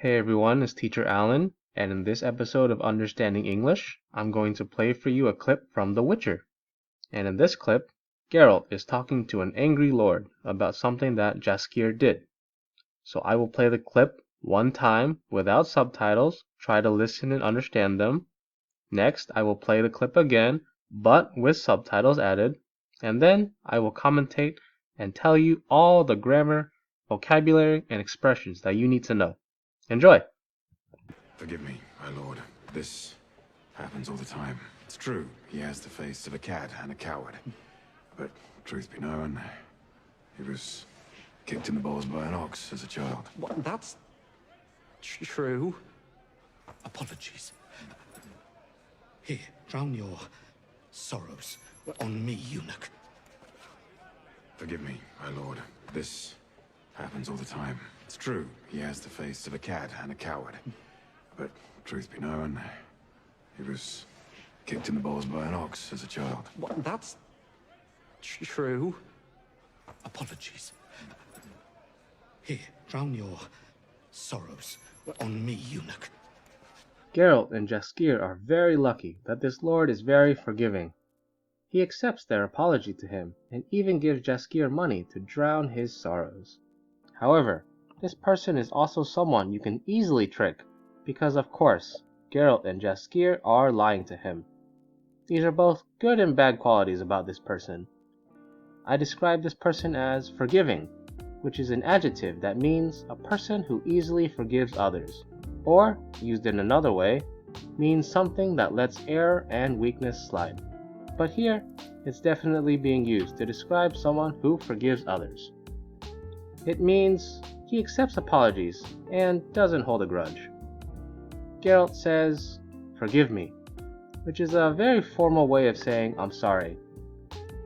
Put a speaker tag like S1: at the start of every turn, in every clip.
S1: Hey everyone, it's Teacher Alan, and in this episode of Understanding English, I'm going to play for you a clip from The Witcher. And in this clip, Geralt is talking to an angry lord about something that Jaskier did. So I will play the clip one time without subtitles, try to listen and understand them. Next, I will play the clip again, but with subtitles added, and then I will commentate and tell you all the grammar, vocabulary, and expressions that you need to know. Enjoy!
S2: Forgive me, my lord. This happens all the time. It's true, he has the face of a cad and a coward. But, truth be known, he was kicked in the balls by an ox as a child.
S3: What? That's true.
S4: Apologies. Here, drown your sorrows on me, eunuch.
S2: Forgive me, my lord. This happens all the time. It's true, he has the face of a cad and a coward. But, truth be known, he was kicked in the balls by an ox as a child.
S3: What? That's true.
S4: Apologies. Here, drown your sorrows on me, eunuch.
S1: Geralt and Jaskier are very lucky that this lord is very forgiving. He accepts their apology to him and even gives Jaskier money to drown his sorrows. However, this person is also someone you can easily trick because, of course, Geralt and Jaskier are lying to him. These are both good and bad qualities about this person. I describe this person as forgiving, which is an adjective that means a person who easily forgives others, or, used in another way, means something that lets error and weakness slide. But here, it's definitely being used to describe someone who forgives others. It means he accepts apologies and doesn't hold a grudge. Geralt says, "Forgive me," which is a very formal way of saying I'm sorry.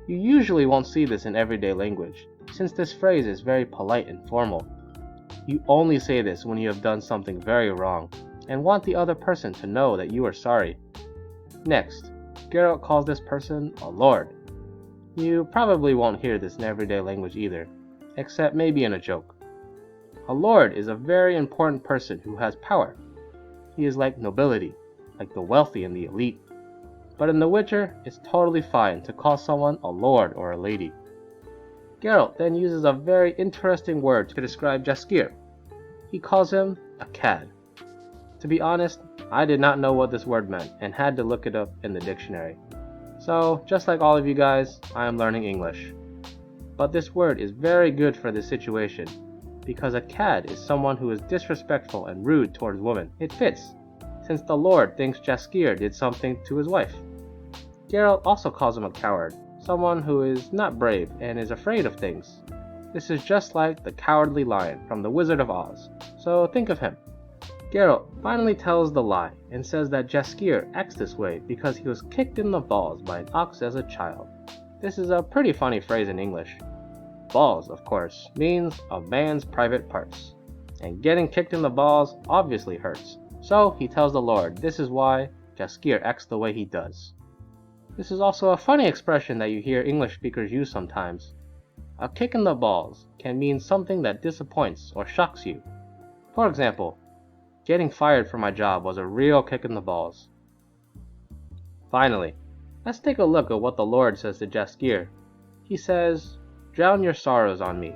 S1: You usually won't see this in everyday language, since this phrase is very polite and formal. You only say this when you have done something very wrong, and want the other person to know that you are sorry. Next, Geralt calls this person a lord. You probably won't hear this in everyday language either, except maybe in a joke. A lord is a very important person who has power. He is like nobility, like the wealthy and the elite. But in The Witcher, it's totally fine to call someone a lord or a lady. Geralt then uses a very interesting word to describe Jaskier. He calls him a cad. To be honest, I did not know what this word meant and had to look it up in the dictionary. So, just like all of you guys, I am learning English. But this word is very good for this situation, because a cad is someone who is disrespectful and rude towards women. It fits, since the lord thinks Jaskier did something to his wife. Geralt also calls him a coward, someone who is not brave and is afraid of things. This is just like the Cowardly Lion from The Wizard of Oz, so think of him. Geralt finally tells the lie and says that Jaskier acts this way because he was kicked in the balls by an ox as a child. This is a pretty funny phrase in English. Balls, of course, means a man's private parts, and getting kicked in the balls obviously hurts. So he tells the lord this is why Jaskier acts the way he does. This is also a funny expression that you hear English speakers use sometimes. A kick in the balls can mean something that disappoints or shocks you. For example, getting fired from my job was a real kick in the balls. Finally, let's take a look at what the lord says to Jaskier. He says, "Drown your sorrows on me."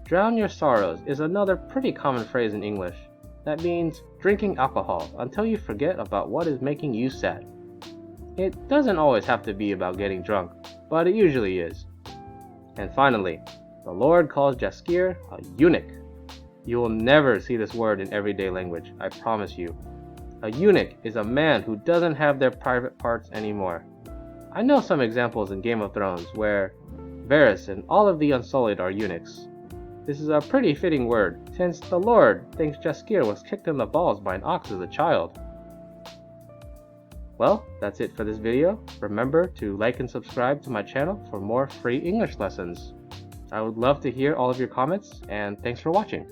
S1: Drown your sorrows is another pretty common phrase in English that means drinking alcohol until you forget about what is making you sad. It doesn't always have to be about getting drunk, but it usually is. And finally, the lord calls Jaskier a eunuch. You will never see this word in everyday language, I promise you. A eunuch is a man who doesn't have their private parts anymore. I know some examples in Game of Thrones where Varys and all of the Unsullied are eunuchs. This is a pretty fitting word, since the lord thinks Jaskier was kicked in the balls by an ox as a child. Well, that's it for this video. Remember to like and subscribe to my channel for more free English lessons. I would love to hear all of your comments, and thanks for watching.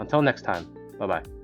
S1: Until next time, bye-bye.